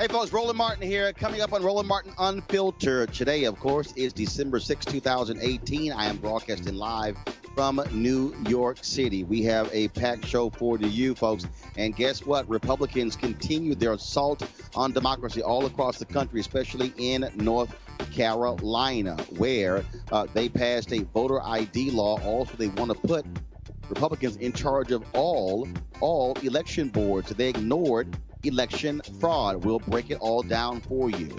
Hey folks, Roland Martin here. Coming up on Roland Martin Unfiltered. Today, of course, is December 6, 2018. I am broadcasting live from New York City. We have a packed show for you folks. And guess what? Republicans continue their assault on democracy all across the country, especially in North Carolina, where they passed a voter ID law. Also, they want to put Republicans in charge of all election boards. They ignored election fraud. We'll break it all down for you.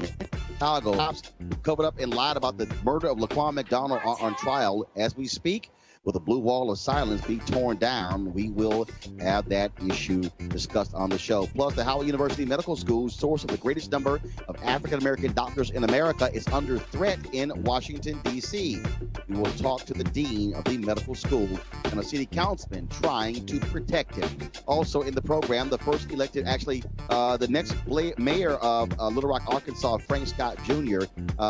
Chicago cops covered up and lied about the murder of Laquan McDonald on trial as we speak. Will the blue wall of silence be torn down? We will have that issue discussed on the show. Plus, the Howard University Medical School, source of the greatest number of African-American doctors in America, is under threat in Washington, D.C. We will talk to the dean of the medical school and a city councilman trying to protect him. Also in the program, the first elected, the next mayor of Little Rock, Arkansas, Frank Scott Jr.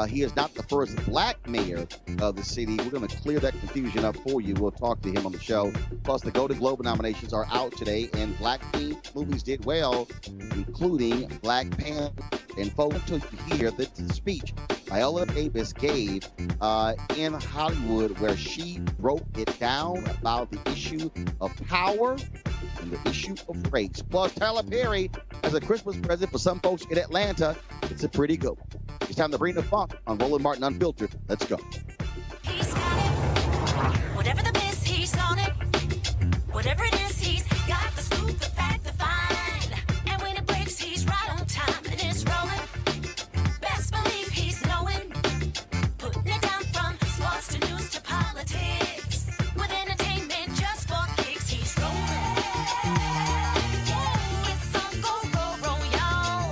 He is not the first black mayor of the city. We're going to clear that confusion up for you. We'll talk to him on the show. Plus, the Golden Globe nominations are out today, and black themed movies did well, including Black Panther. And folks, until you hear the speech Viola Davis gave in Hollywood, where she broke it down about the issue of power and the issue of race. Plus, Tyler Perry as a Christmas present for some folks in Atlanta. It's a pretty good one. It's time to bring the funk on Roland Martin Unfiltered. Let's go. He's got it. Whatever the miss, he's on it. Whatever it is, he's got the scoop, the fact, the find. And when it breaks, he's right on time and it's rolling. Best believe he's knowing. Putting it down from sports to news to politics. With entertainment just for kicks, he's rolling. It's on go, y'all.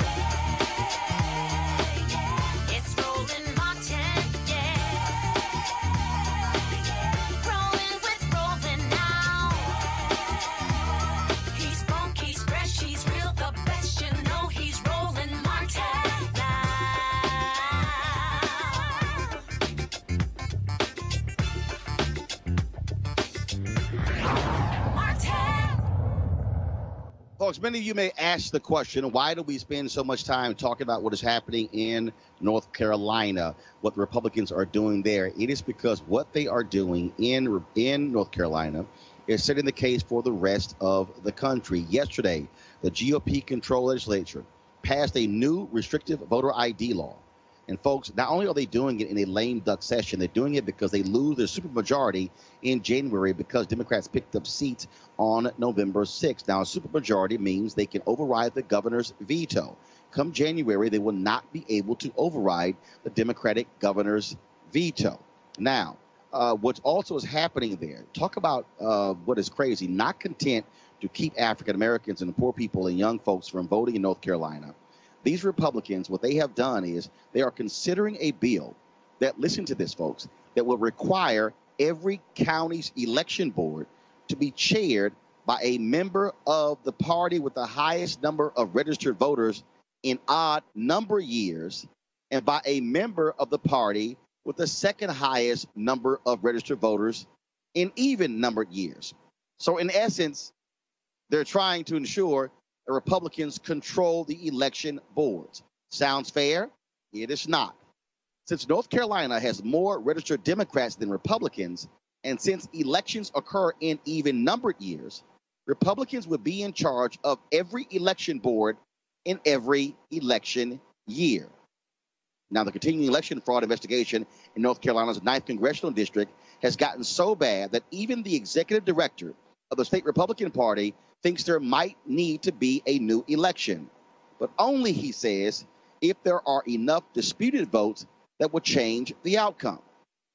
It's Roland Martin, Rolling with Roland now. He's funky, he's fresh, he's real, the best, you know he's Roland Martin now. Martin. Folks, many of you may ask the question, why do we spend so much time talking about what is happening in North Carolina, what the Republicans are doing there? It is because what they are doing in North Carolina is setting the case for the rest of the country. Yesterday, the GOP-controlled legislature passed a new restrictive voter ID law. And folks, not only are they doing it in a lame duck session, they're doing it because they lose their supermajority in January because Democrats picked up seats on November 6th. Now, a supermajority means they can override the governor's veto. Come January, they will not be able to override the Democratic governor's veto. Now, what also is happening there, talk about what is crazy, not content to keep African Americans and poor people and young folks from voting in North Carolina. These Republicans, what they have done is they are considering a bill that, listen to this, folks, that will require every county's election board to be chaired by a member of the party with the highest number of registered voters in odd number years and by a member of the party with the second highest number of registered voters in even numbered years. So in essence, they're trying to ensure the Republicans control the election boards. Sounds fair? It is not. Since North Carolina has more registered Democrats than Republicans, and since elections occur in even numbered years, Republicans would be in charge of every election board in every election year. Now, the continuing election fraud investigation in North Carolina's 9th Congressional District has gotten so bad that even the executive director of the state Republican Party thinks there might need to be a new election, but only, he says, if there are enough disputed votes that will change the outcome.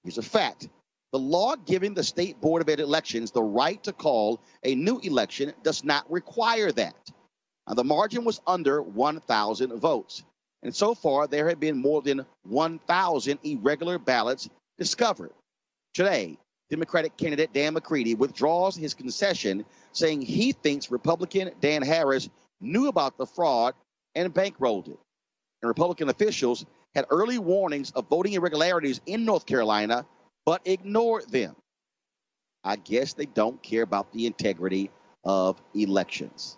Here's a fact. The law giving the State Board of Elections the right to call a new election does not require that. Now, the margin was under 1,000 votes, and so far there have been more than 1,000 irregular ballots discovered. Today, Democratic candidate Dan McCready withdraws his concession, saying he thinks Republican Dan Harris knew about the fraud and bankrolled it. And Republican officials had early warnings of voting irregularities in North Carolina, but ignored them. I guess they don't care about the integrity of elections.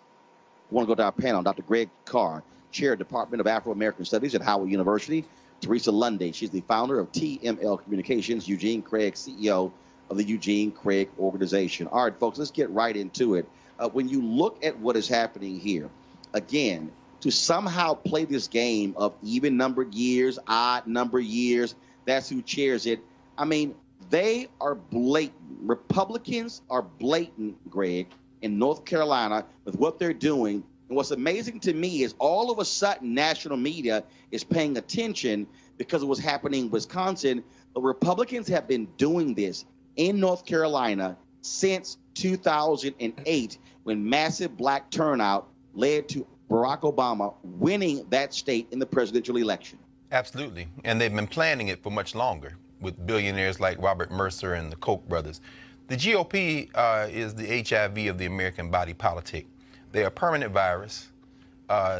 I want to go to our panel. Dr. Greg Carr, Chair of Department of Afro-American Studies at Howard University. Teresa Lundy, she's the founder of TML Communications. Eugene Craig, CEO of the Eugene Craig Organization. All right, folks, let's get right into it. When you look at what is happening here, again, to somehow play this game of even numbered years, odd number years, that's who chairs it. I mean, they are blatant. Republicans are blatant, Greg, in North Carolina with what they're doing. And what's amazing to me is all of a sudden national media is paying attention because of what's happening in Wisconsin. The Republicans have been doing this in North Carolina since 2008, when massive black turnout led to Barack Obama winning that state in the presidential election. Absolutely. And they've been planning it for much longer with billionaires like Robert Mercer and the Koch brothers. The GOP is the HIV of the American body politic. They're a permanent virus.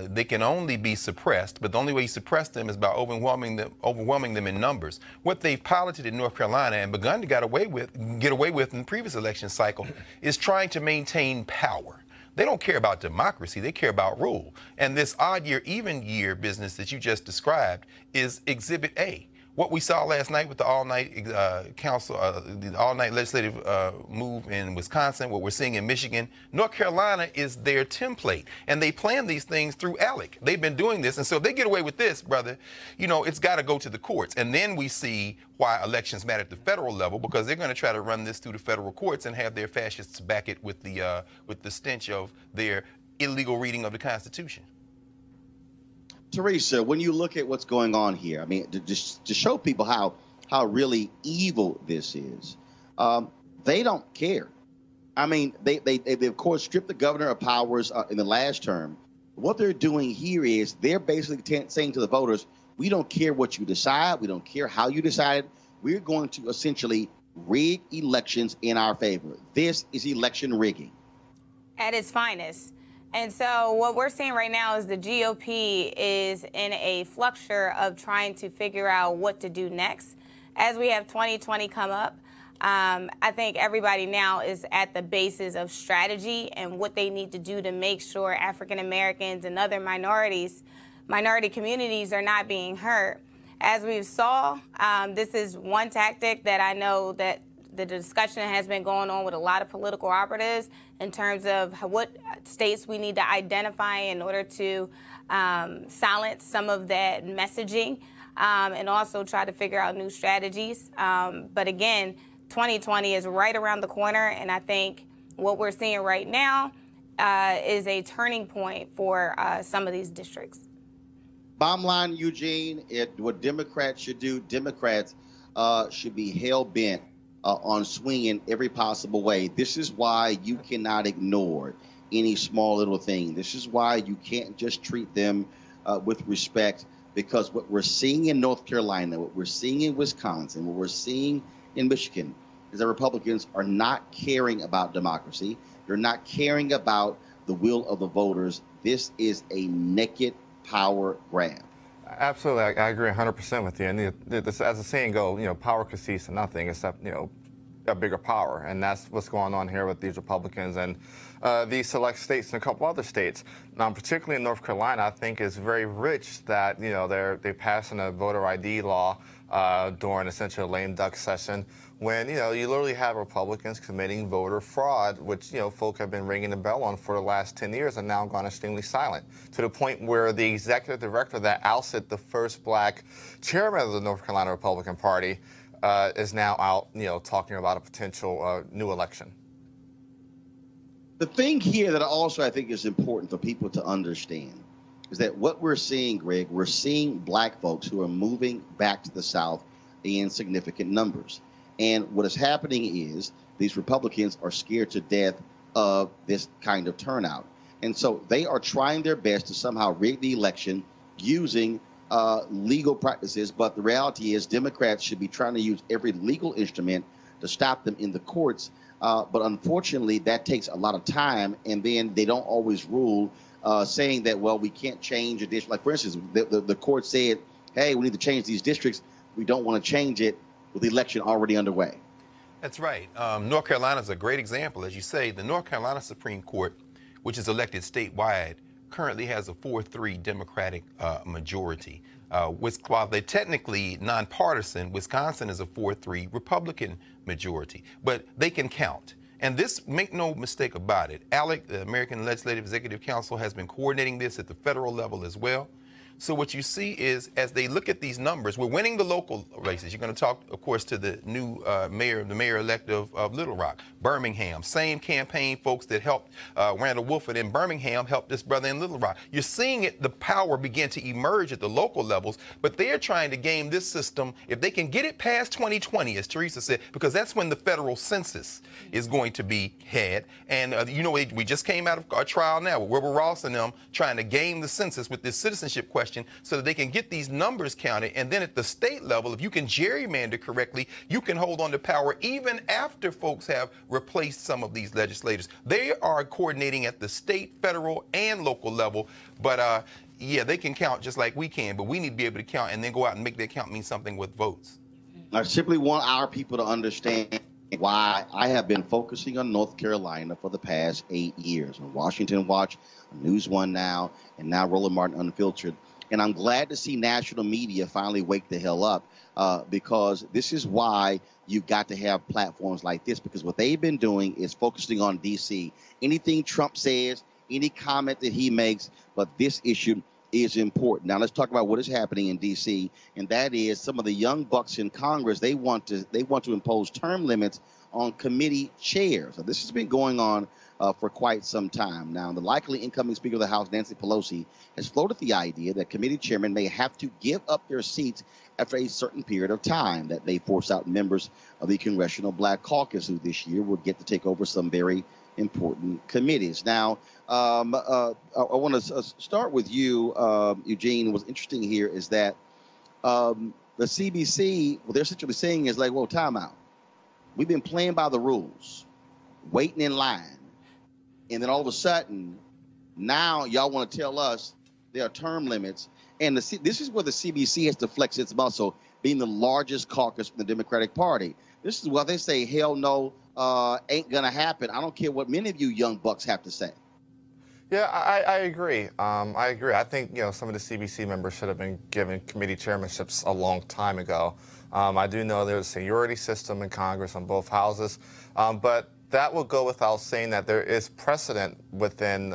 They can only be suppressed, but the only way you suppress them is by overwhelming them in numbers. What they've piloted in North Carolina and begun to get away with in the previous election cycle is trying to maintain power. They don't care about democracy, they care about rule. And this odd year, even year business that you just described is Exhibit A. What we saw last night with the all-night the all-night legislative move in Wisconsin, what we're seeing in Michigan, North Carolina is their template. And they plan these things through ALEC. They've been doing this. And so if they get away with this, brother, you know, it's got to go to the courts. And then we see why elections matter at the federal level, because they're going to try to run this through the federal courts and have their fascists back it with the stench of their illegal reading of the Constitution. Teresa, when you look at what's going on here, I mean, to show people how really evil this is, they don't care. I mean, they of course stripped the governor of powers in the last term. What they're doing here is they're basically saying to the voters, we don't care what you decide. We don't care how you decide. We're going to essentially rig elections in our favor. This is election rigging at its finest. And so what we're seeing right now is the GOP is in a fluxure of trying to figure out what to do next. As we have 2020 come up, I think everybody now is at the basis of strategy and what they need to do to make sure African Americans and other minority communities are not being hurt. As we saw, this is one tactic that I know that the discussion has been going on with a lot of political operatives in terms of what states we need to identify in order to silence some of that messaging and also try to figure out new strategies. But again, 2020 is right around the corner, and I think what we're seeing right now is a turning point for some of these districts. Bottom line, Eugene, what Democrats should do, Democrats should be hell-bent on swinging every possible way. This is why you cannot ignore any small little thing. This is why you can't just treat them with respect, because what we're seeing in North Carolina, what we're seeing in Wisconsin, what we're seeing in Michigan is that Republicans are not caring about democracy. They're not caring about the will of the voters. This is a naked power grab. Absolutely, I agree 100% with you. And as the saying goes, you know, power can cease to nothing except, you know, a bigger power, and that's what's going on here with these Republicans and these select states and a couple other states. Now, particularly in North Carolina, I think is very rich that, you know, they're passing a voter ID law during essentially a lame duck session, when, you know, you literally have Republicans committing voter fraud, which, you know, folk have been ringing the bell on for the last 10 years and now gone extremely silent, to the point where the executive director that ousted the first black chairman of the North Carolina Republican Party is now out, you know, talking about a potential new election. The thing here that also I think is important for people to understand is that what we're seeing, Greg, we're seeing black folks who are moving back to the South in significant numbers. And what is happening is these Republicans are scared to death of this kind of turnout. And so they are trying their best to somehow rig the election using legal practices. But the reality is Democrats should be trying to use every legal instrument to stop them in the courts. But unfortunately, that takes a lot of time. And then they don't always rule, saying that, well, we can't change a district. Like, for instance, the court said, hey, we need to change these districts. We don't want to change it with the election already underway. That's right. North Carolina is a great example. As you say, the North Carolina Supreme Court, which is elected statewide, currently has a 4-3 Democratic majority. While they're technically nonpartisan, Wisconsin is a 4-3 Republican majority. But they can count. And this, make no mistake about it, ALEC, the American Legislative Executive Council, has been coordinating this at the federal level as well. So what you see is, as they look at these numbers, we're winning the local races. You're going to talk, of course, to the new mayor-elect of Little Rock, Birmingham. Same campaign folks that helped Randall Wolford in Birmingham helped this brother in Little Rock. You're seeing the power begin to emerge at the local levels, but they're trying to game this system. If they can get it past 2020, as Teresa said, because that's when the federal census is going to be had. And, we just came out of our trial now with Wilbur Ross and them trying to game the census with this citizenship question, so that they can get these numbers counted. And then at the state level, if you can gerrymander correctly, you can hold on to power even after folks have replaced some of these legislators. They are coordinating at the state, federal, and local level. But yeah, they can count just like we can, but we need to be able to count and then go out and make that count mean something with votes. I simply want our people to understand why I have been focusing on North Carolina for the past 8 years. On Washington Watch, on News One Now, and now Roland Martin Unfiltered. And I'm glad to see national media finally wake the hell up, because this is why you've got to have platforms like this, because what they've been doing is focusing on D.C. Anything Trump says, any comment that he makes, but this issue is important. Now let's talk about what is happening in D.C., and that is some of the young bucks in Congress. They want to impose term limits on committee chairs. So this has been going on for quite some time. Now, the likely incoming Speaker of the House, Nancy Pelosi, has floated the idea that committee chairmen may have to give up their seats after a certain period of time, that they force out members of the Congressional Black Caucus, who this year will get to take over some very important committees. Now, I want to start with you, Eugene. What's interesting here is that the CBC, what they're essentially saying is like, well, time out. We've been playing by the rules, waiting in line. And then all of a sudden, now y'all want to tell us there are term limits. And this is where the CBC has to flex its muscle, being the largest caucus in the Democratic Party. This is why they say, hell no, ain't going to happen. I don't care what many of you young bucks have to say. Yeah, I agree. I agree. I think, some of the CBC members should have been given committee chairmanships a long time ago. I do know there's a seniority system in Congress on both houses, but that will go without saying that there is precedent within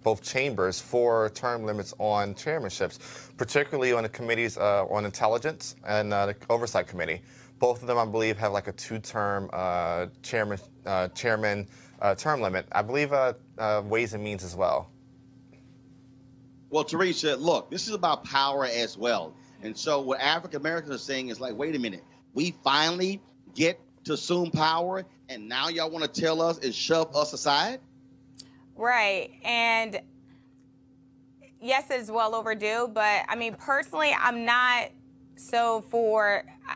both chambers for term limits on chairmanships, particularly on the committees on intelligence and the oversight committee. Both of them, I believe, have like a 2-term chairman term limit. I believe Ways and Means as well. Well, Teresa, look, this is about power as well. And so what African Americans are saying is like, wait a minute, we finally get to assume power, and now y'all want to tell us and shove us aside? Right. And yes, it's well overdue, but I mean, personally, I'm not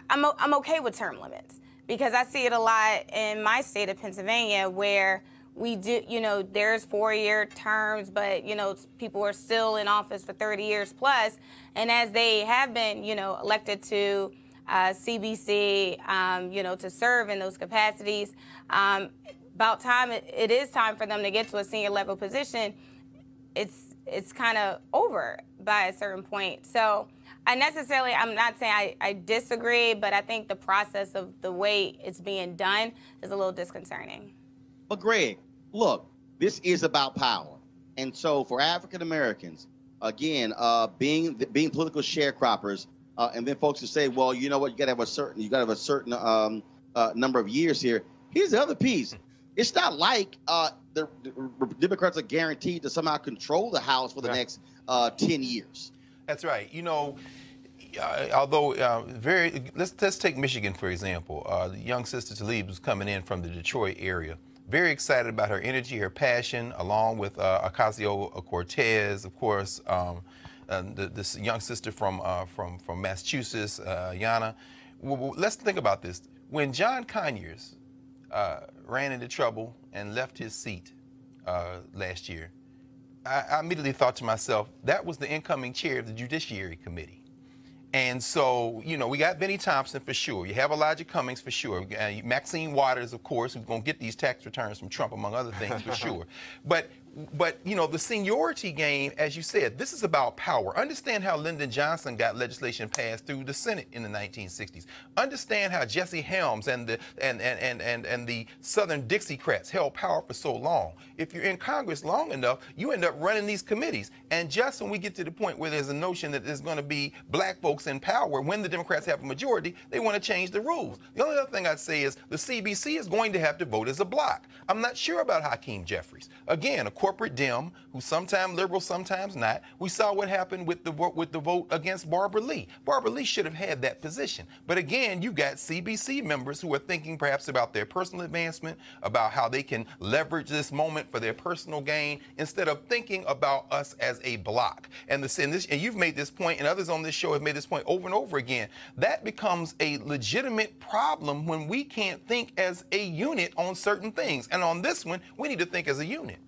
I'm okay with term limits, because I see it a lot in my state of Pennsylvania, where we do, there's 4-year terms, but, people are still in office for 30 years plus. And as they have been, elected to CBC, to serve in those capacities, about time, it is time for them to get to a senior level position. It's kind of over by a certain point. So I'm not saying I disagree, but I think the process of the way it's being done is a little disconcerting. But Greg, look, this is about power. And so for African Americans, again, being political sharecroppers, and then folks who say, well, you know what, you got to have a certain number of years here. Here's the other piece. It's not like the Democrats are guaranteed to somehow control the House for the next 10 years. That's right. Although let's take Michigan, for example. The young sister Talib was coming in from the Detroit area. Very excited about her energy, her passion, along with Ocasio-Cortez, of course, this young sister from Massachusetts, Yana. Well, let's think about this. When John Conyers ran into trouble and left his seat last year, I immediately thought to myself, that was the incoming chair of the Judiciary Committee. And so, we got Benny Thompson for sure. You have Elijah Cummings for sure. Maxine Waters, of course, who's going to get these tax returns from Trump, among other things, for sure. But But, you know, the seniority game, as you said, this is about power. Understand how Lyndon Johnson got legislation passed through the Senate in the 1960s. Understand how Jesse Helms and the Southern Dixiecrats held power for so long. If you're in Congress long enough, you end up running these committees. And just when we get to the point where there's a notion that there's going to be black folks in power, when the Democrats have a majority, they want to change the rules. The only other thing I'd say is the CBC is going to have to vote as a block. I'm not sure about Hakeem Jeffries. Again, a corporate Dem who's sometimes liberal, sometimes not. We saw what happened with the vote against Barbara Lee. Barbara Lee should have had that position. But again, you've got CBC members who are thinking perhaps about their personal advancement, about how they can leverage this moment for their personal gain, instead of thinking about us as a block. And you've made this point, and others on this show have made this point over and over again. That becomes a legitimate problem when we can't think as a unit on certain things. And on this one, we need to think as a unit.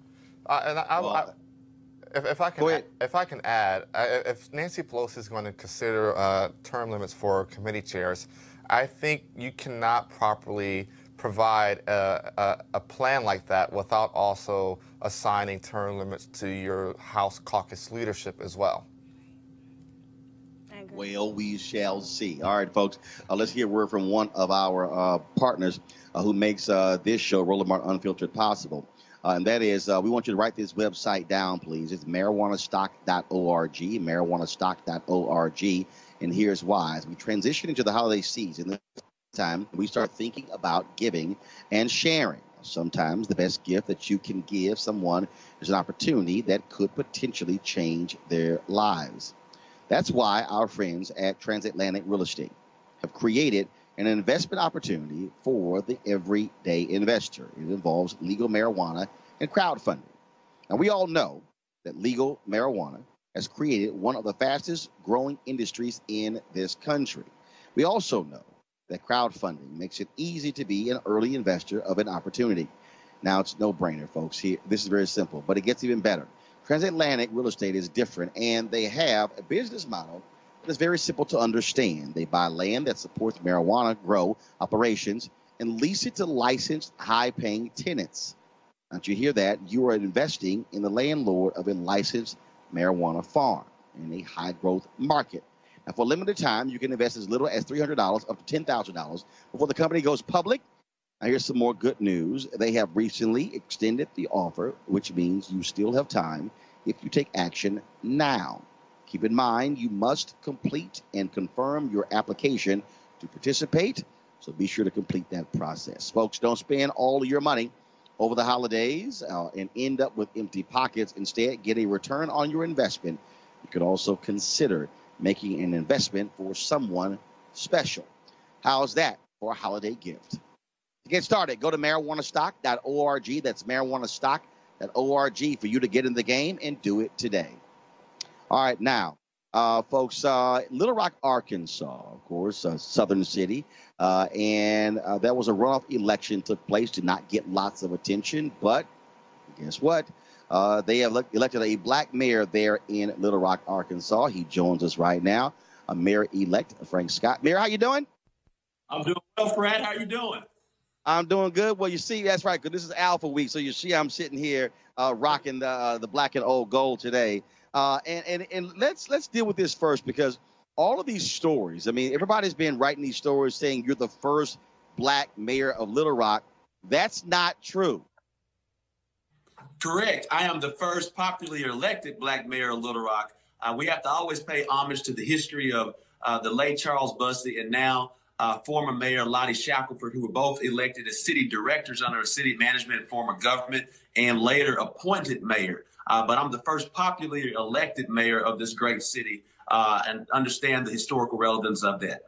If I can add, if Nancy Pelosi is going to consider term limits for committee chairs, I think you cannot properly provide a plan like that without also assigning term limits to your House caucus leadership as well. Well, we shall see. All right, folks, let's hear a word from one of our partners who makes this show, Roland Unfiltered, possible. And that is, we want you to write this website down, please. It's marijuanastock.org, marijuanastock.org. And here's why. As we transition into the holiday season, this time we start thinking about giving and sharing. Sometimes the best gift that you can give someone is an opportunity that could potentially change their lives. That's why our friends at Transatlantic Real Estate have created an investment opportunity for the everyday investor. It involves legal marijuana and crowdfunding. And we all know that legal marijuana has created one of the fastest growing industries in this country. We also know that crowdfunding makes it easy to be an early investor of an opportunity. Now, it's no brainer, folks. Here, this is very simple, but it gets even better. Transatlantic Real Estate is different, and they have a business model that is very simple to understand. They buy land that supports marijuana grow operations and lease it to licensed, high-paying tenants. Now, you hear that? You are investing in the landlord of a licensed marijuana farm in a high-growth market. Now, for a limited time, you can invest as little as $300 up to $10,000 before the company goes public. Now, here's some more good news. They have recently extended the offer, which means you still have time if you take action now. Keep in mind, you must complete and confirm your application to participate, so be sure to complete that process. Folks, don't spend all of your money over the holidays and end up with empty pockets. Instead, get a return on your investment. You could also consider making an investment for someone special. How's that for a holiday gift? To get started, go to marijuanastock.org. That's marijuanastock.org for you to get in the game and do it today. All right, now, folks, Little Rock, Arkansas, of course, a southern city, and there was a runoff election took place to not get lots of attention, but guess what? They have elected a black mayor there in Little Rock, Arkansas. He joins us right now, Mayor-elect Frank Scott. Mayor, how you doing? I'm doing well, Fred. How you doing? I'm doing good. Well, you see, that's right, because this is Alpha Week, so you see I'm sitting here rocking the black and old gold today. And let's deal with this first, because all of these stories, I mean, everybody's been writing these stories saying you're the first black mayor of Little Rock. That's not true. Correct. I am the first popularly elected black mayor of Little Rock. We have to always pay homage to the history of the late Charles Bussey and now former Mayor Lottie Shackelford, who were both elected as city directors under a city management form of government and later appointed mayor. But I'm the first popularly elected mayor of this great city and understand the historical relevance of that.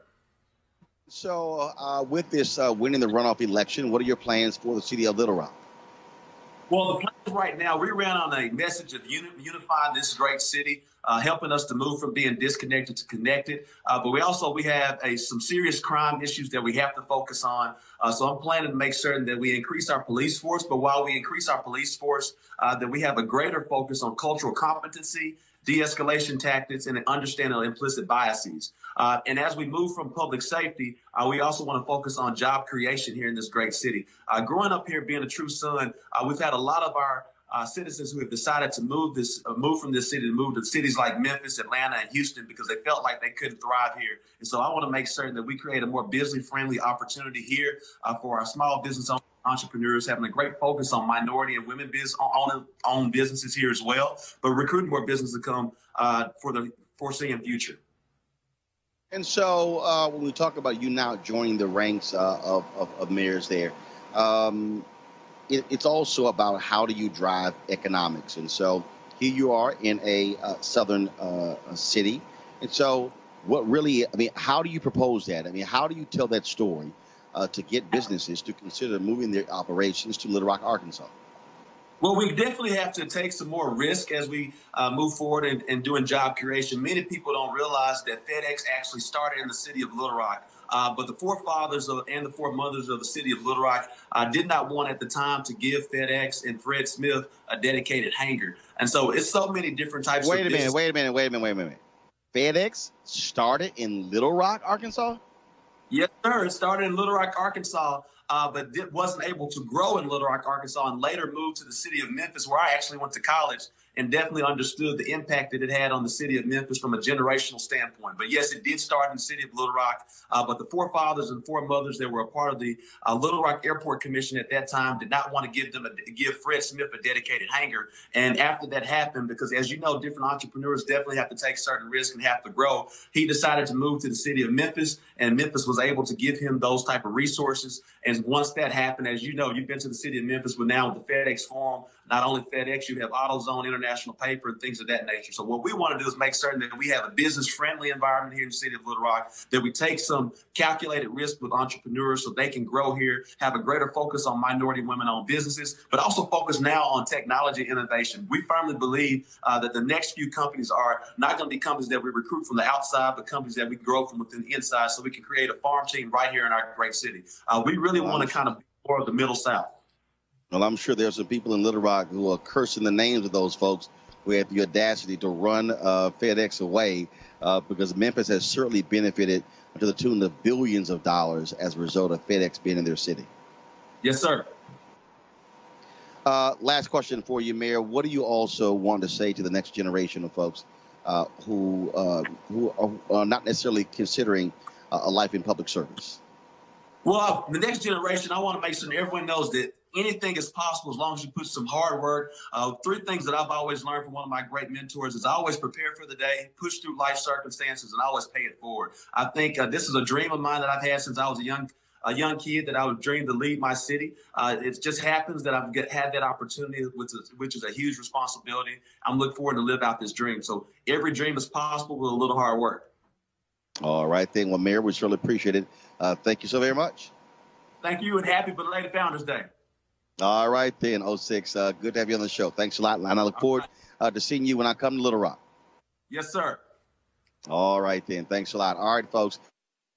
So with this winning the runoff election, what are your plans for the city of Little Rock? Well, the plans right now, we ran on a message of unifying this great city, helping us to move from being disconnected to connected. But we have some serious crime issues that we have to focus on. So I'm planning to make certain that we increase our police force. But while we increase our police force, that we have a greater focus on cultural competency, de-escalation tactics, and an understanding of implicit biases. And as we move from public safety, we also want to focus on job creation here in this great city. Growing up here, being a true son, we've had a lot of our citizens who have decided to move from this city to move to cities like Memphis, Atlanta, and Houston because they felt like they couldn't thrive here. And so I want to make certain that we create a more business-friendly opportunity here for our small business entrepreneurs, having a great focus on minority and women owned businesses here as well, but recruiting more business to come for the foreseeing future. And so when we talk about you now joining the ranks of mayors there, it's also about how do you drive economics. And so here you are in a southern city. And so what really, I mean, how do you propose that? I mean, how do you tell that story to get businesses to consider moving their operations to Little Rock, Arkansas? Well, we definitely have to take some more risk as we move forward in doing job creation. Many people don't realize that FedEx actually started in the city of Little Rock. But the forefathers and the foremothers of the city of Little Rock did not want at the time to give FedEx and Fred Smith a dedicated hangar. And so it's so many different types of business. Wait a minute. FedEx started in Little Rock, Arkansas? Yes, sir. It started in Little Rock, Arkansas, but wasn't able to grow in Little Rock, Arkansas, and later moved to the city of Memphis, where I actually went to college, and definitely understood the impact that it had on the city of Memphis from a generational standpoint. But yes, it did start in the city of Little Rock, but the forefathers and foremothers that were a part of the Little Rock Airport Commission at that time did not want to give Fred Smith a dedicated hangar. And after that happened, because as you know, different entrepreneurs definitely have to take certain risks and have to grow, he decided to move to the city of Memphis, and Memphis was able to give him those type of resources. And once that happened, as you know, you've been to the city of Memphis, but now with the FedEx Forum, not only FedEx, you have AutoZone, International Paper, and things of that nature. So what we want to do is make certain that we have a business-friendly environment here in the city of Little Rock, that we take some calculated risk with entrepreneurs so they can grow here, have a greater focus on minority women-owned businesses, but also focus now on technology innovation. We firmly believe that the next few companies are not going to be companies that we recruit from the outside, but companies that we grow from within the inside, so we can create a farm team right here in our great city. We really want to kind of be more of the Middle South. Well, I'm sure there's some people in Little Rock who are cursing the names of those folks who had the audacity to run FedEx away because Memphis has certainly benefited to the tune of billions of dollars as a result of FedEx being in their city. Yes, sir. Last question for you, Mayor. What do you also want to say to the next generation of folks who are not necessarily considering a life in public service? Well, the next generation, I want to make sure everyone knows that anything is possible as long as you put some hard work. 3 things that I've always learned from one of my great mentors is I always prepare for the day, push through life circumstances, and always pay it forward. I think this is a dream of mine that I've had since I was a young kid, that I would dream to lead my city. It just happens that I've had that opportunity, which is a huge responsibility. I'm looking forward to live out this dream. So every dream is possible with a little hard work. All right, then. Well, Mayor, we surely appreciate it. Thank you so very much. Thank you, and happy belated Founders Day. All right, then, 06. Good to have you on the show. Thanks a lot, and I look forward to seeing you when I come to Little Rock. Yes, sir. All right, then. Thanks a lot. All right, folks.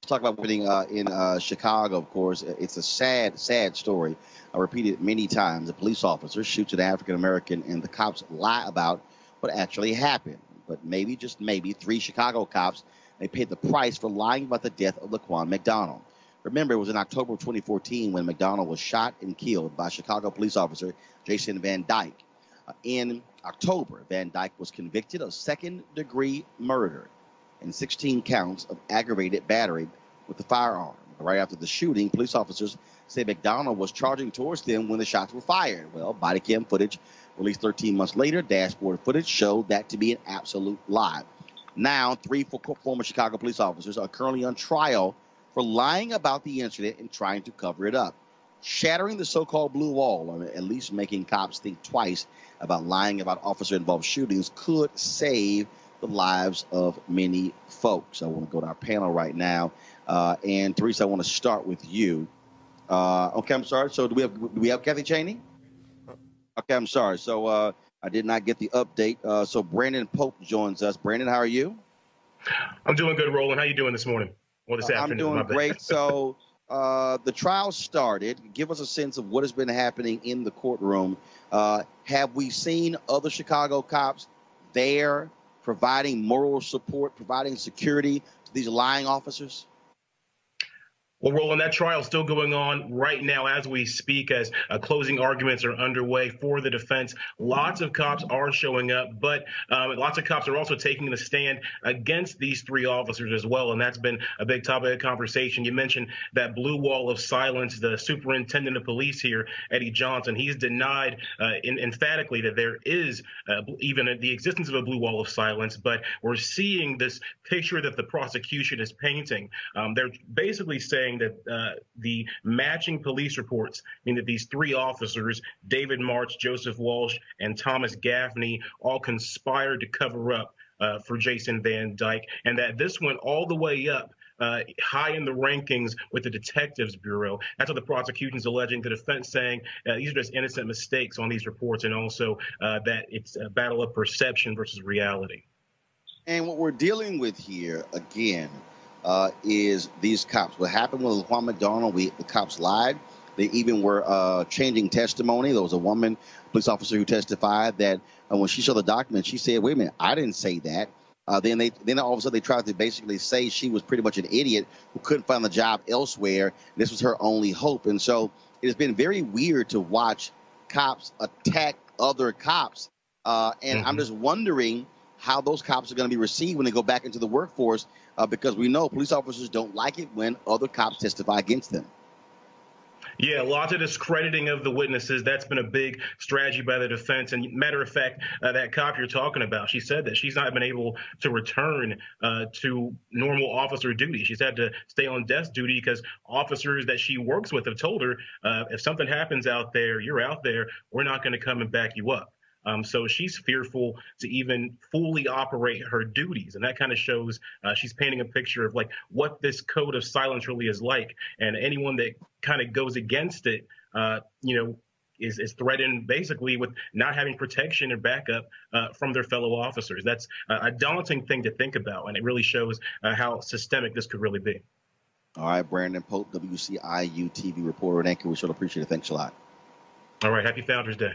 Let's talk about winning in Chicago, of course. It's a sad, sad story. I repeated it many times. A police officer shoots an African-American, and the cops lie about what actually happened. But maybe, just maybe, 3 Chicago cops, they paid the price for lying about the death of Laquan McDonald. Remember, it was in October of 2014 when McDonald was shot and killed by Chicago police officer Jason Van Dyke. In October, Van Dyke was convicted of second-degree murder and 16 counts of aggravated battery with a firearm. Right after the shooting, police officers say McDonald was charging towards them when the shots were fired. Well, body cam footage released 13 months later, dashboard footage showed that to be an absolute lie. Now, 3 former Chicago police officers are currently on trial for lying about the incident and trying to cover it up. Shattering the so-called blue wall, or at least making cops think twice about lying about officer-involved shootings, could save the lives of many folks. I want to go to our panel right now. And Teresa, I want to start with you. Okay, I'm sorry. So do we have Kathy Chaney? Okay, I'm sorry. So I did not get the update. So Brandon Pope joins us. Brandon, how are you? I'm doing good, Roland. How you doing this morning? Or this afternoon? I'm doing great. So the trial started. Give us a sense of what has been happening in the courtroom. Have we seen other Chicago cops there providing moral support, providing security to these lying officers? Well, Roland, that trial is still going on right now as we speak, as closing arguments are underway for the defense. Lots of cops are showing up, but lots of cops are also taking the stand against these three officers as well, and that's been a big topic of conversation. You mentioned that blue wall of silence. The superintendent of police here, Eddie Johnson, he's denied emphatically that there is even the existence of a blue wall of silence, but we're seeing this picture that the prosecution is painting. They're basically saying that the matching police reports mean that these three officers, David March, Joseph Walsh, and Thomas Gaffney, all conspired to cover up for Jason Van Dyke, and that this went all the way up high in the rankings with the Detectives Bureau. That's what the prosecution's alleging. The defense saying these are just innocent mistakes on these reports, and also that it's a battle of perception versus reality. And what we're dealing with here, again, is these cops. What happened with Laquan McDonald, the cops lied. They even were changing testimony. There was a woman, police officer, who testified that when she saw the document, she said, wait a minute, I didn't say that. Then all of a sudden they tried to basically say she was pretty much an idiot who couldn't find a job elsewhere. This was her only hope. And so it has been very weird to watch cops attack other cops. And I'm just wondering how those cops are going to be received when they go back into the workforce, because we know police officers don't like it when other cops testify against them. Yeah, lots of discrediting of the witnesses. That's been a big strategy by the defense. And matter of fact, that cop you're talking about, she said that she's not been able to return to normal officer duty. She's had to stay on desk duty because officers that she works with have told her, if something happens out there, you're out there, we're not going to come and back you up. So she's fearful to even fully operate her duties. And that kind of shows she's painting a picture of like what this code of silence really is like. And anyone that kind of goes against it, is threatened basically with not having protection or backup from their fellow officers. That's a daunting thing to think about. And it really shows how systemic this could really be. All right, Brandon Pope, WCIU TV reporter and anchor. We sure appreciate it. Thanks a lot. All right. Happy Founders Day.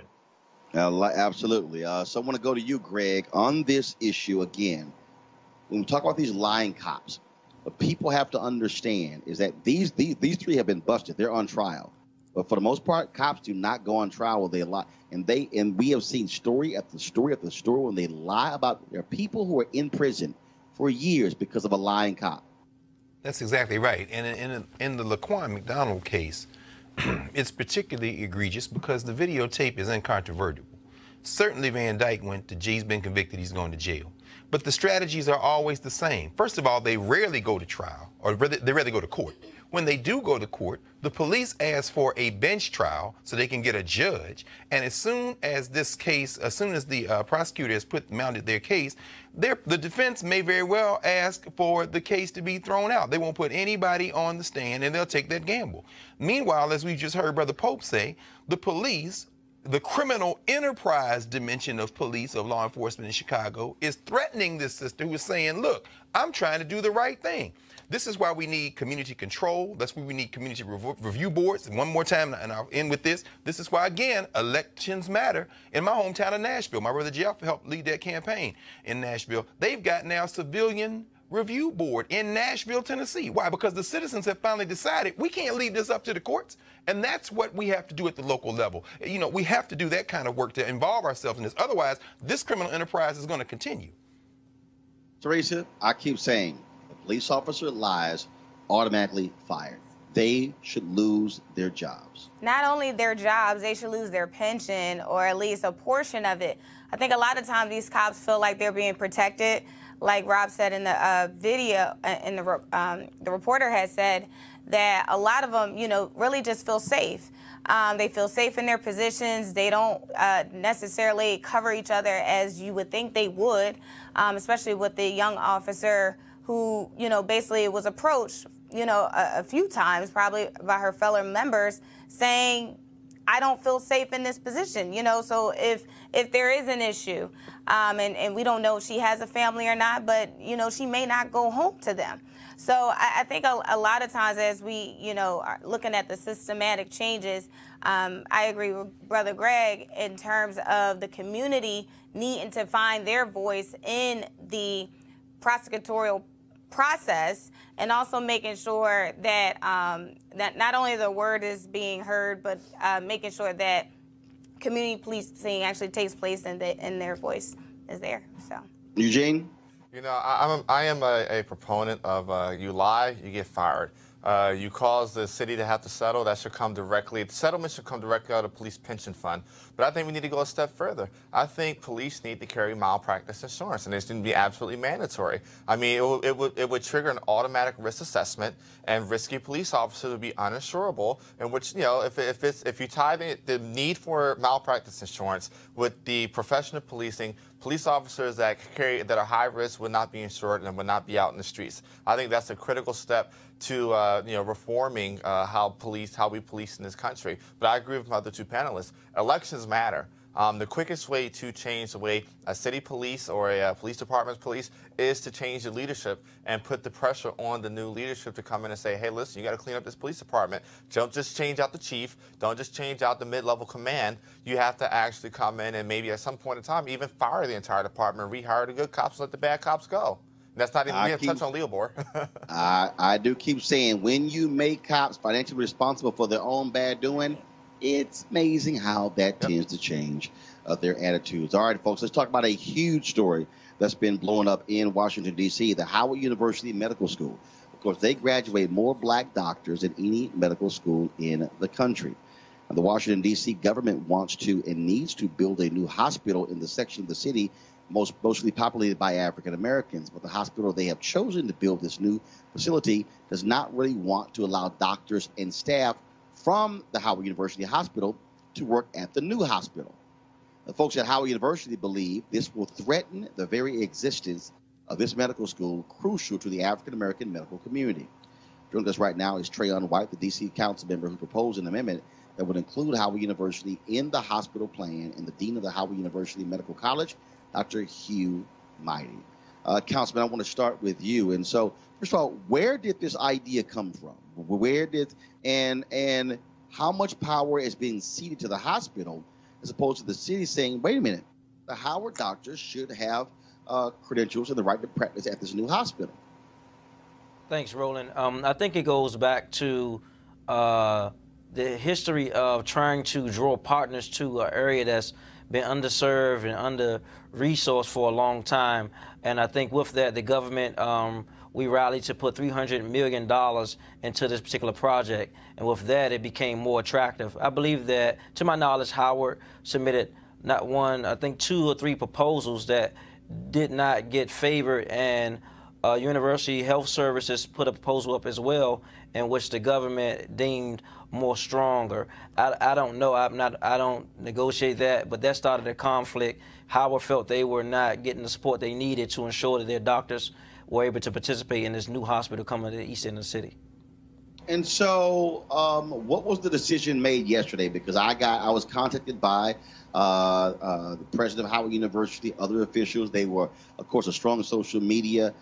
Absolutely. So I want to go to you, Greg, on this issue again. When we talk about these lying cops, what people have to understand is that these three have been busted. They're on trial. But for the most part, cops do not go on trial when they lie. And we have seen story after story after story when they lie about there are people who are in prison for years because of a lying cop. That's exactly right. And in the Laquan McDonald case, it's particularly egregious because the videotape is incontrovertible. Certainly Van Dyke went to jail, he's been convicted, he's going to jail. But the strategies are always the same. First of all, they rarely go to trial, or they rarely go to court. When they do go to court, the police ask for a bench trial so they can get a judge. And as soon as the prosecutor has mounted their case, the defense may very well ask for the case to be thrown out. They won't put anybody on the stand, and they'll take that gamble. Meanwhile, as we just heard Brother Pope say, the police, the criminal enterprise dimension of police, of law enforcement in Chicago, is threatening this sister who is saying, look, I'm trying to do the right thing. This is why we need community control. That's why we need community review boards. And one more time, and I'll end with this. This is why, again, elections matter. In my hometown of Nashville, my brother Jeff helped lead that campaign in Nashville. They've got now a civilian review board in Nashville, Tennessee. Why? Because the citizens have finally decided we can't leave this up to the courts. And that's what we have to do at the local level. You know, we have to do that kind of work to involve ourselves in this. Otherwise, this criminal enterprise is going to continue. Teresa, I keep saying, police officer lies, automatically fired. They should lose their jobs. Not only their jobs, they should lose their pension, or at least a portion of it. I think a lot of times these cops feel like they're being protected. Like Rob said in the video, and the reporter has said that a lot of them, really just feel safe. They feel safe in their positions. They don't necessarily cover each other as you would think they would, especially with the young officer who, basically was approached, a few times probably by her fellow members saying, I don't feel safe in this position, so if there is an issue, and we don't know if she has a family or not, but, she may not go home to them. So I think a lot of times as we, are looking at the systematic changes, I agree with Brother Greg in terms of the community needing to find their voice in the prosecutorial process, and also making sure that that not only the word is being heard, but making sure that community policing actually takes place and their voice is there. So, Eugene? You know, I am a proponent of you lie, you get fired. You cause the city to have to settle, that should come directly, the settlement should come directly out of the police pension fund. But I think we need to go a step further. I think police need to carry malpractice insurance, and it's going to be absolutely mandatory. I mean, it would trigger an automatic risk assessment, and risky police officers would be uninsurable, in which, you know, if you tie the need for malpractice insurance with the profession of policing, police officers that are high risk would not be insured and would not be out in the streets. I think that's a critical step to reforming how we police in this country. But I agree with my other two panelists. Elections matter. The quickest way to change the way a city police or a police department's police is to change the leadership and put the pressure on the new leadership to come in and say, hey, listen, you got to clean up this police department. Don't just change out the chief. Don't just change out the mid-level command. You have to actually come in and maybe at some point in time even fire the entire department, rehire the good cops, let the bad cops go. That's not even, we have touched on Leobor. I do keep saying, when you make cops financially responsible for their own bad doing, it's amazing how that tends to change their attitudes. All right, folks, let's talk about a huge story that's been blowing up in Washington, D.C., the Howard University Medical School. Of course, they graduate more black doctors than any medical school in the country. And the Washington, D.C. government wants to and needs to build a new hospital in the section of the city mostly populated by African Americans. But the hospital they have chosen to build this new facility does not really want to allow doctors and staff from the Howard University Hospital to work at the new hospital. The folks at Howard University believe this will threaten the very existence of this medical school, crucial to the African American medical community. Joining us right now is Trayon White, the D.C. council member who proposed an amendment that would include Howard University in the hospital plan, and the dean of the Howard University Medical College, Dr. Hugh Mighty. Councilman, I want to start with you. And so, first of all, where did this idea come from? Where did and how much power is being ceded to the hospital as opposed to the city saying, wait a minute, the Howard doctors should have credentials and the right to practice at this new hospital? Thanks, Roland. I think it goes back to the history of trying to draw partners to an area that's been underserved and under-resourced for a long time. And I think with that, the government, we rallied to put $300 million into this particular project. And with that, it became more attractive. I believe that, to my knowledge, Howard submitted not one, I think 2 or 3 proposals that did not get favored, and University Health Services put a proposal up as well, in which the government deemed more stronger. I don't know. I don't negotiate that, but that started a conflict. Howard felt they were not getting the support they needed to ensure that their doctors were able to participate in this new hospital coming to the east end of the city. And so, what was the decision made yesterday? Because I was contacted by the president of Howard University, other officials. They were, of course, a strong social media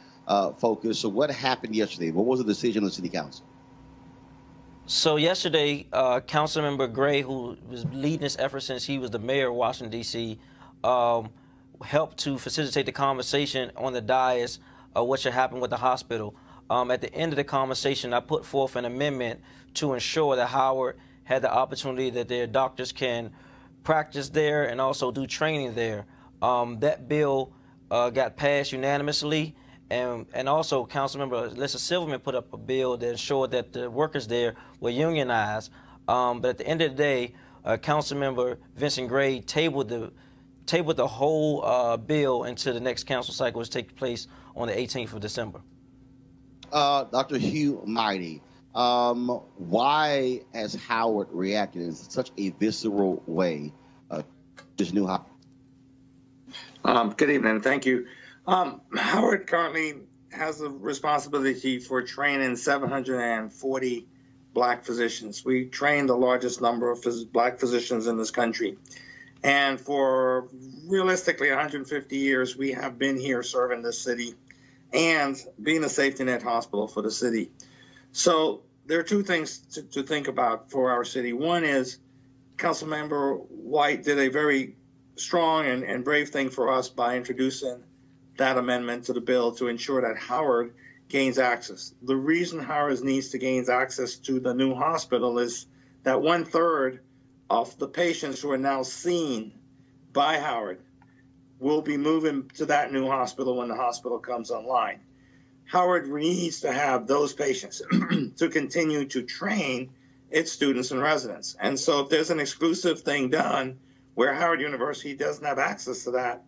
focus. So, what happened yesterday? What was the decision of the city council? So yesterday, Councilmember Gray, who was leading this effort since he was the mayor of Washington, D.C., helped to facilitate the conversation on the dais of what should happen with the hospital. At the end of the conversation, I put forth an amendment to ensure that Howard had the opportunity that their doctors can practice there and also do training there. That bill got passed unanimously. And also, Councilmember Lisa Silverman put up a bill that ensured that the workers there were unionized. But at the end of the day, Councilmember Vincent Gray tabled the whole bill into the next council cycle, which takes place on the 18th of December. Dr. Hugh Mighty, why has Howard reacted in such a visceral way to this new hospital? Good evening. Thank you. Howard currently has the responsibility for training 740 black physicians. We train the largest number of black physicians in this country. And for realistically 150 years, we have been here serving this city and being a safety net hospital for the city. So there are 2 things to think about for our city. One is Councilmember White did a very strong and brave thing for us by introducing that amendment to the bill to ensure that Howard gains access. The reason Howard needs to gain access to the new hospital is that 1/3 of the patients who are now seen by Howard will be moving to that new hospital when the hospital comes online. Howard needs to have those patients to continue to train its students and residents. And so if there's an exclusive thing done where Howard University doesn't have access to that,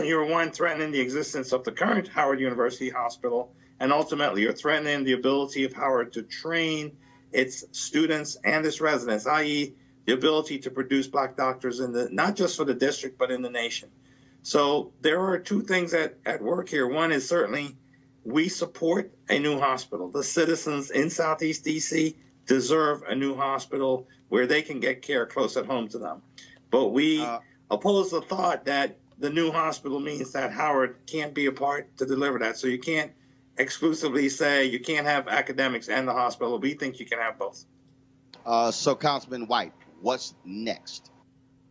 you're, one, threatening the existence of the current Howard University hospital, and ultimately you're threatening the ability of Howard to train its students and its residents, i.e. the ability to produce Black doctors in the, not just for the district, but in the nation. So there are two things at work here. One is certainly we support a new hospital. The citizens in Southeast DC deserve a new hospital where they can get care close at home to them. But we oppose the thought that the new hospital means that Howard can't be a part to deliver that. So you can't exclusively say you can't have academics and the hospital. We think you can have both. So Councilman White, what's next?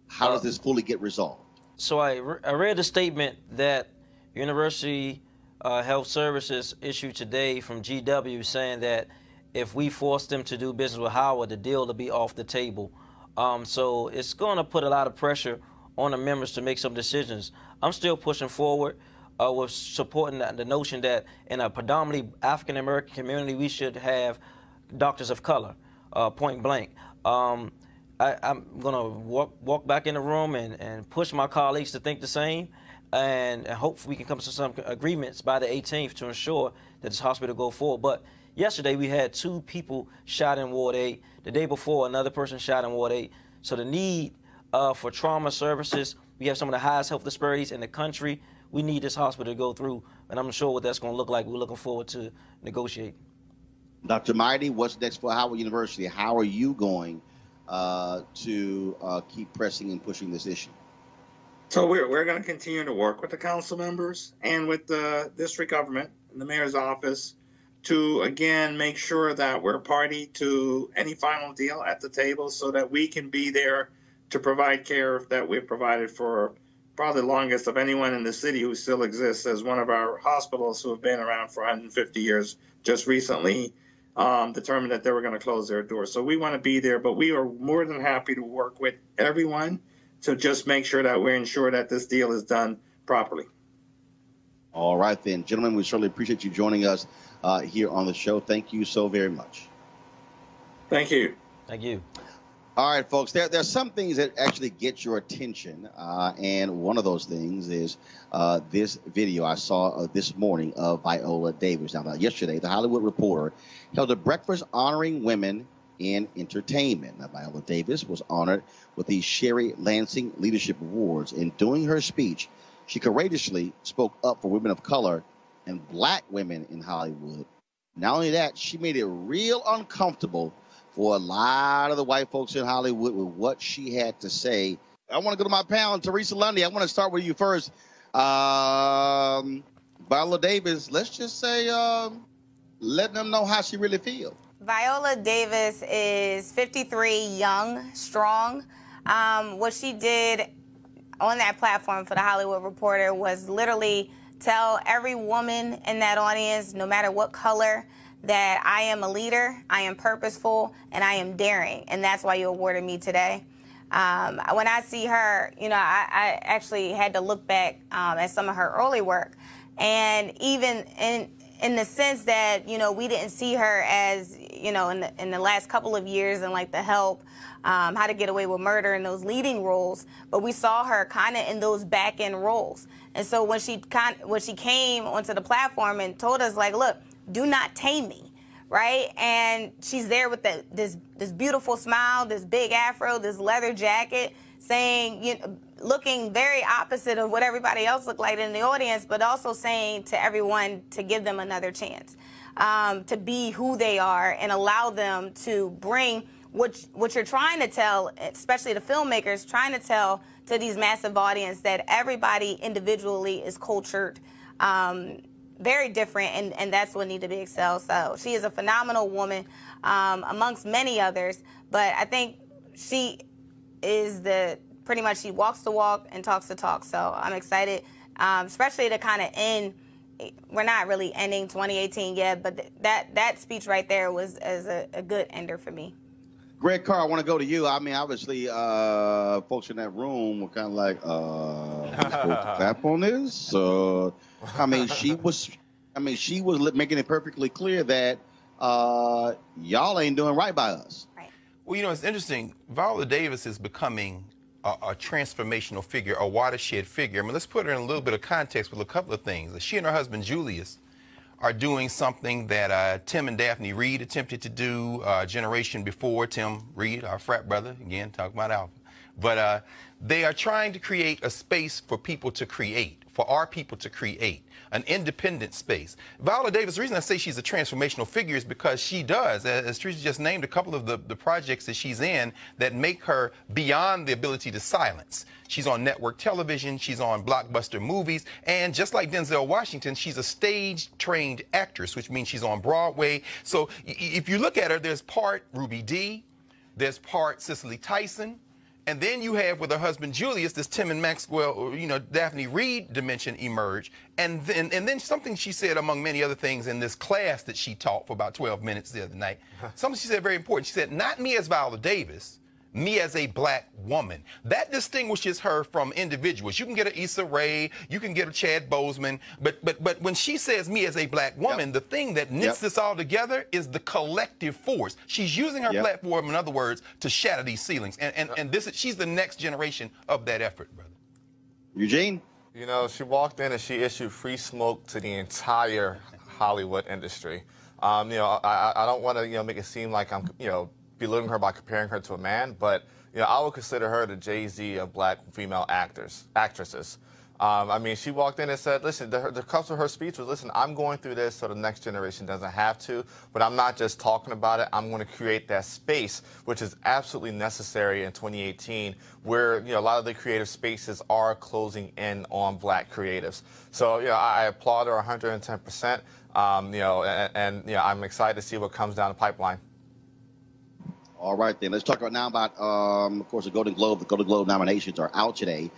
How does this fully get resolved? So I read a statement that University Health Services issued today from GW saying that if we force them to do business with Howard, the deal will be off the table. So it's going to put a lot of pressure on the members to make some decisions. I'm still pushing forward with supporting the notion that in a predominantly African-American community, we should have doctors of color, point blank. I'm going to walk back in the room and push my colleagues to think the same, and hopefully we can come to some agreements by the 18th to ensure that this hospital go forward. But yesterday we had 2 people shot in Ward 8. The day before, another person shot in Ward 8. So the need for trauma services, we have some of the highest health disparities in the country. We need this hospital to go through, and I'm sure what that's going to look like. We're looking forward to negotiate. Dr. Mighty, what's next for Howard University? How are you going to keep pressing and pushing this issue? So we're going to continue to work with the council members and with the district government and the mayor's office to, again, make sure that we're party to any final deal at the table so that we can be there to provide care that we've provided for probably the longest of anyone in the city who still exists, as one of our hospitals who have been around for 150 years just recently determined that they were going to close their doors. So we want to be there, but we are more than happy to work with everyone to just make sure that we ensure that this deal is done properly. All right, then. Gentlemen, we certainly appreciate you joining us here on the show. Thank you so very much. Thank you. Thank you. All right, folks, there's some things that actually get your attention, and one of those things is this video I saw this morning of Viola Davis. Now, yesterday, The Hollywood Reporter held a breakfast honoring women in entertainment. Now, Viola Davis was honored with the Sherry Lansing Leadership Awards. In doing her speech, she courageously spoke up for women of color and Black women in Hollywood. Not only that, she made it real uncomfortable for a lot of the white folks in Hollywood with what she had to say. I want to go to my panel, Teresa Lundy. I want to start with you first. Viola Davis, let's just say, letting them know how she really feels. Viola Davis is 53, young, strong. What she did on that platform for The Hollywood Reporter was literally tell every woman in that audience, no matter what color, that I am a leader, I am purposeful, and I am daring, and that's why you awarded me today. When I see her, you know, I actually had to look back at some of her early work, and even in the sense that, you know, we didn't see her as, you know, in the last couple of years in like The Help, How to Get Away with Murder, in those leading roles, but we saw her kind of in those back end roles. And so when she came onto the platform and told us, like, look, do not tame me, right? And she's there with this beautiful smile, this big afro, this leather jacket, saying, you know, looking very opposite of what everybody else looked like in the audience, but also saying to everyone to give them another chance, to be who they are and allow them to bring what you're trying to tell, especially the filmmakers, trying to tell to these massive audience that everybody individually is cultured, very different, and that's what needs to be excelled. So she is a phenomenal woman, amongst many others, but I think she is pretty much she walks the walk and talks the talk. So I'm excited, especially to kind of end we're not really ending 2018 yet, but that speech right there was a good ender for me. Greg Carr, I want to go to you. I mean, obviously, folks in that room were kind of like, we supposed to clap on this? I mean, she was making it perfectly clear that y'all ain't doing right by us. Right. Well, you know, it's interesting. Viola Davis is becoming a transformational figure, a watershed figure. I mean, let's put her in a little bit of context with a couple of things. She and her husband, Julius, are doing something that Tim and Daphne Reed attempted to do a generation before. Tim Reed, our frat brother, again, talking about Alpha. But they are trying to create a space for people to create, for our people to create, an independent space. Viola Davis, the reason I say she's a transformational figure is because she does, as Teresa just named a couple of the projects that she's in that make her beyond the ability to silence. She's on network television, she's on blockbuster movies, and just like Denzel Washington, she's a stage-trained actress, which means she's on Broadway. So if you look at her, there's part Ruby Dee, there's part Cicely Tyson, and then you have with her husband Julius this Tim and Maxwell, or, you know, Daphne Reed dimension emerge, and then something she said among many other things in this class that she taught for about 12 minutes the other night. Something she said very important. She said, "Not me as Viola Davis, me as a black woman." That distinguishes her from individuals. You can get an Issa Rae, you can get a Chad Boseman, but when she says me as a black woman, the thing that knits this all together is the collective force. She's using her platform, in other words, to shatter these ceilings. And she's the next generation of that effort, brother. Eugene? You know, she walked in and she issued free smoke to the entire Hollywood industry. You know, I don't want to, make it seem like I'm, belittling her by comparing her to a man, but I would consider her the Jay-Z of black female actresses. I mean, she walked in and said, listen, the crux of her speech was, listen, I'm going through this so the next generation doesn't have to, but I'm not just talking about it. I'm going to create that space, which is absolutely necessary in 2018, where a lot of the creative spaces are closing in on black creatives. So I applaud her 110%. I'm excited to see what comes down the pipeline. All right, then. Let's talk now about, of course, the Golden Globe. The Golden Globe nominations are out today,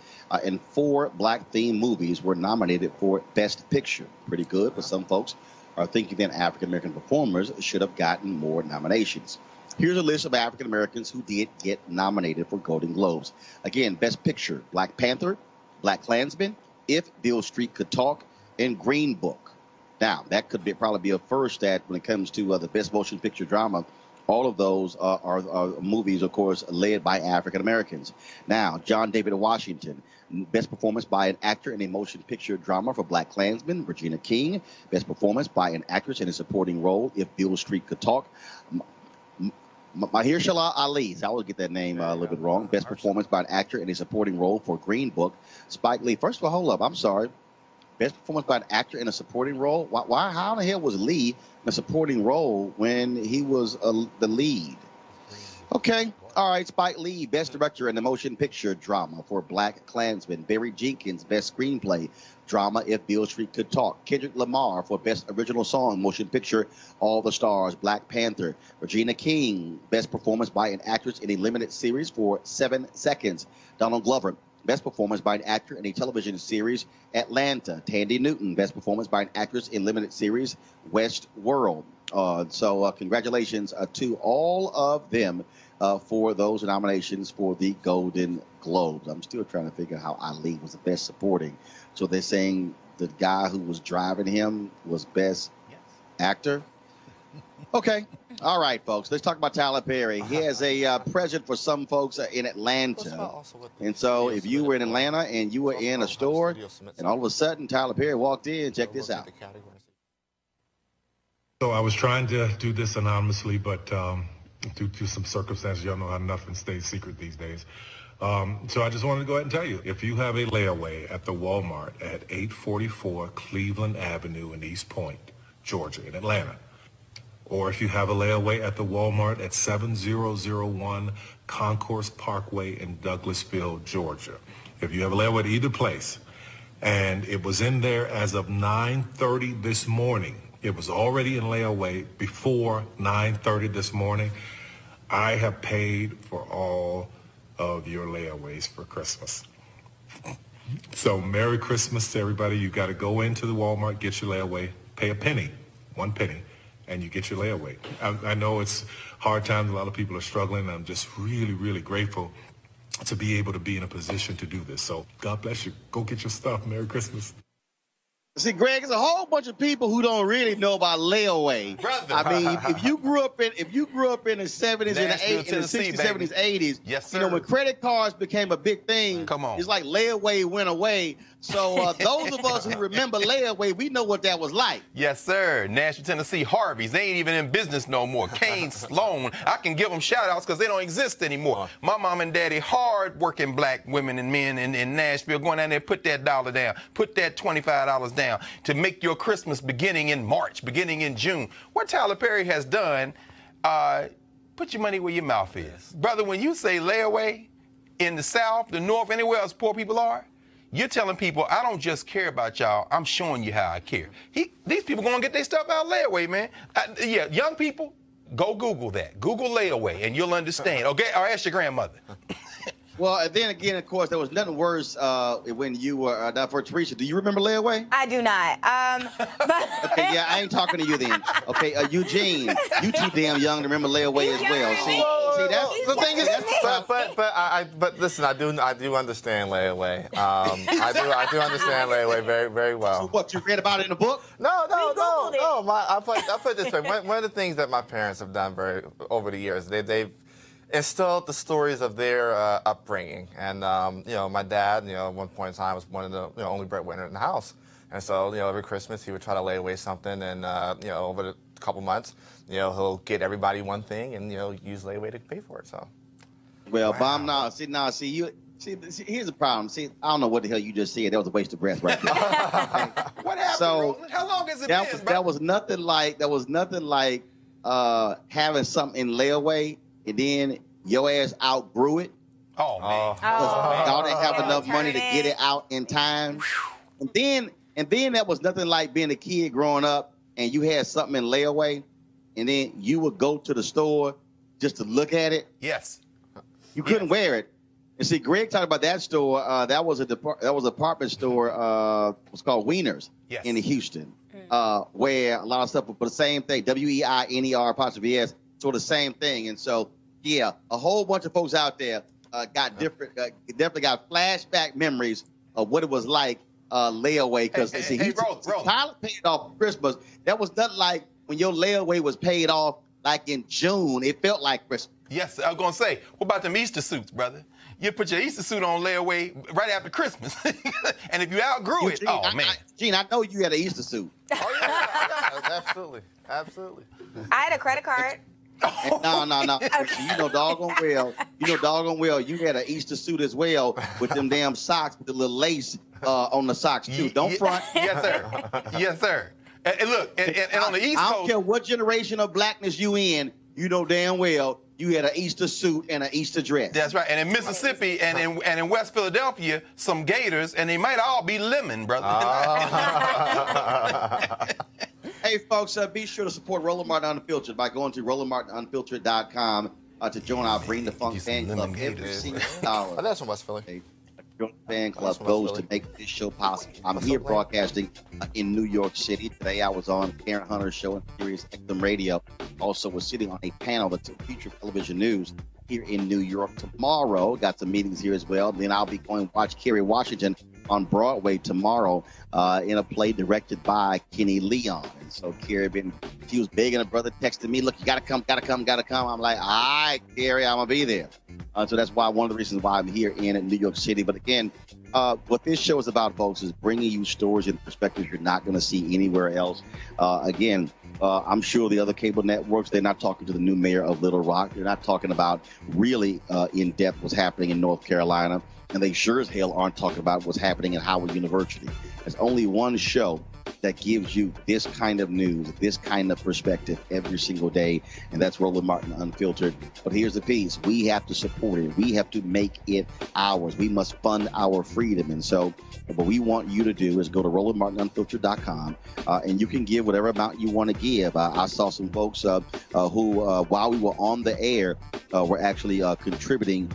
and 4 black-themed movies were nominated for Best Picture. Pretty good, but some folks are thinking that African-American performers should have gotten more nominations. Here's a list of African-Americans who did get nominated for Golden Globes. Again, Best Picture, Black Panther, Black Klansman, If Beale Street Could Talk, and Green Book. Now, that could probably be a first that when it comes to the Best Motion Picture Drama, all of those are movies, of course, led by African Americans. Now, John David Washington, Best Performance by an Actor in a Motion Picture Drama for Black Klansman. Regina King, Best Performance by an Actress in a Supporting Role, If Beale Street Could Talk. Mahershala Ali, I always get that name a little bit wrong. Best Performance by an Actor in a Supporting Role for Green Book. Spike Lee. First of all, hold up, I'm sorry. Best Performance by an Actor in a Supporting Role? Why? How in the hell was Lee in a supporting role when he was the lead? Okay. All right. Spike Lee, Best Director in a Motion Picture Drama for Black Klansman. Barry Jenkins, Best Screenplay Drama, If Beale Street Could Talk. Kendrick Lamar for Best Original Song Motion Picture, All the Stars, Black Panther. Regina King, Best Performance by an Actress in a Limited Series for 7 Seconds. Donald Glover, Best Performance by an Actor in a Television Series, Atlanta. Tandy Newton, Best Performance by an Actress in Limited Series, Westworld. So congratulations to all of them for those nominations for the Golden Globes. I'm still trying to figure out how Ali was the Best Supporting. So they're saying the guy who was driving him was Best Actor? Okay. All right, folks. Let's talk about Tyler Perry. He has a present for some folks in Atlanta. And so if you were in Atlanta and you were in a store and all of a sudden Tyler Perry walked in, check this out. So I was trying to do this anonymously, but due to some circumstances, y'all know how nothing stays secret these days. So I just wanted to go ahead and tell you, if you have a layaway at the Walmart at 844 Cleveland Avenue in East Point, Georgia, in Atlanta, or if you have a layaway at the Walmart at 7001 Concourse Parkway in Douglasville, Georgia. If you have a layaway at either place, and it was in there as of 9:30 this morning, it was already in layaway before 9:30 this morning, I have paid for all of your layaways for Christmas. So Merry Christmas to everybody. You got to go into the Walmart, get your layaway, pay a penny, 1 penny, and you get your layaway. I know it's hard times. A lot of people are struggling. I'm just really, really grateful to be able to be in a position to do this. So God bless you. Go get your stuff. Merry Christmas. See, Greg, there's a whole bunch of people who don't really know about layaway. Brother. I mean, if you grew up in the 70s and the 80s, in the 60s, 70s, 80s, yes, sir. you know, when credit cards became a big thing, come on, it's like layaway went away. So those of us who remember layaway, we know what that was like. Yes, sir. Nashville, Tennessee, Harvey's. They ain't even in business no more. Kane, Sloan. I can give them shout-outs because they don't exist anymore. My mom and daddy, hard-working black women and men in Nashville, going down there, put that $1 down, put that $25 down to make your Christmas beginning in March, beginning in June. What Tyler Perry has done, put your money where your mouth is. Brother, when you say layaway in the South, the North, anywhere else poor people are, you're telling people, I don't just care about y'all, I'm showing you how I care. These people going to get their stuff out layaway, man. Yeah, young people, go Google that. Google layaway, and you'll understand. Okay, or ask your grandmother. Well, and then again, of course, there was nothing worse when you were, for Teresa, do you remember layaway? I do not. But okay, yeah, I ain't talking to you then. Okay, Eugene, you too damn young to remember layaway as well. See, that's the thing is, but listen, I do understand layaway. I do understand layaway very, very well. So what, you read about it in a book? No. I put it this way. One of the things that my parents have done over the years, they've instilled the stories of their upbringing. And, you know, my dad, you know, at one point in time was one of the only breadwinner in the house. And so, you know, every Christmas he would try to lay away something, and, you know, over the couple months, you know, he'll get everybody one thing and, you know, use layaway to pay for it, so. Well, Bob, here's the problem. See, I don't know what the hell you just said. That was a waste of breath right there. What happened, Roland? How long has it been, That was nothing like having something in layaway, and then your ass outgrew it. Oh, man. Y'all didn't have enough money to get it out in time. And then that was nothing like being a kid growing up and you had something in layaway, and then you would go to the store just to look at it. Yes. You couldn't wear it. And see, Greg talked about that store. That was a department store. It was called Wieners in Houston, where a lot of stuff. But the same thing, WEINER''S, sort of the same thing. And so, yeah, a whole bunch of folks out there got definitely got flashback memories of what it was like layaway. Because Tyler paid off Christmas. That was not like when your layaway was paid off like in June. It felt like Christmas. Yes, I was going to say, what about them Easter suits, brother? You put your Easter suit on layaway right after Christmas. And if you outgrew it, man. Gene, I know you had an Easter suit. Oh, yeah. Absolutely. Absolutely. I had a credit card. No. Okay. You know doggone well, you had an Easter suit as well with them damn socks with the little lace on the socks, too. Don't front. Yes, sir. Yes, sir. And look, and on the East Coast. I don't care what generation of blackness you in, you know damn well you had an Easter suit and an Easter dress. That's right. And in Mississippi and in West Philadelphia, some gators, and they might all be lemon, brother. Hey, folks, be sure to support Roland Martin Unfiltered by going to RolandMartinUnfiltered.com to join our Bring the Funk fan club. Every single dollar. Oh, that's from West Philly. Fan club goes to make this show possible. I'm here broadcasting in New York City. Today I was on Karen Hunter's show on Sirius XM Radio. Also was sitting on a panel that's featured television news here in New York. Tomorrow, got some meetings here as well. Then I'll be going to watch Kerry Washington on Broadway tomorrow in a play directed by Kenny Leon. And so Kerry she was begging her brother, texting me, look, you gotta come. I'm like, all right, Kerry, I'm gonna be there. So that's why one of the reasons why I'm here in New York City. But again, what this show is about, folks, is bringing you stories and perspectives you're not going to see anywhere else. I'm sure the other cable networks, they're not talking to the new mayor of Little Rock. They're not talking about really in-depth what's happening in North Carolina. And they sure as hell aren't talking about what's happening at Howard University. There's only one show that gives you this kind of news, this kind of perspective every single day, and that's Roland Martin Unfiltered. But here's the piece. We have to support it. We have to make it ours. We must fund our freedom. And so what we want you to do is go to RolandMartinUnfiltered.com, and you can give whatever amount you want to give. I saw some folks who, while we were on the air, were actually contributing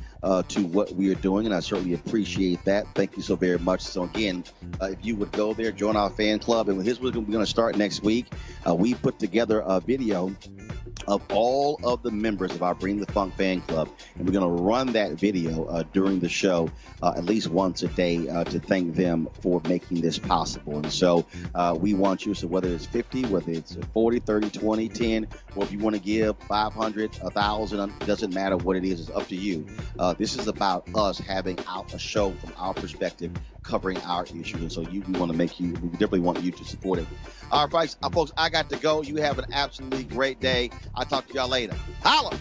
to what we are doing, and I certainly appreciate that. Thank you so very much. So again, if you would go there, join our fan club, and here's what we're going to start next week. We put together a video of all of the members of our Bring the Funk fan club, and we're going to run that video during the show at least once a day to thank them for making this possible. And so we want you, so whether it's 50, whether it's 40, 30, 20, 10, or if you want to give 500, 1,000, it doesn't matter what it is, it's up to you. This is about us having out a show from our perspective, covering our issues, and so we definitely want you to support it. All right, folks, I got to go. You have an absolutely great day. I'll talk to y'all later. Holla!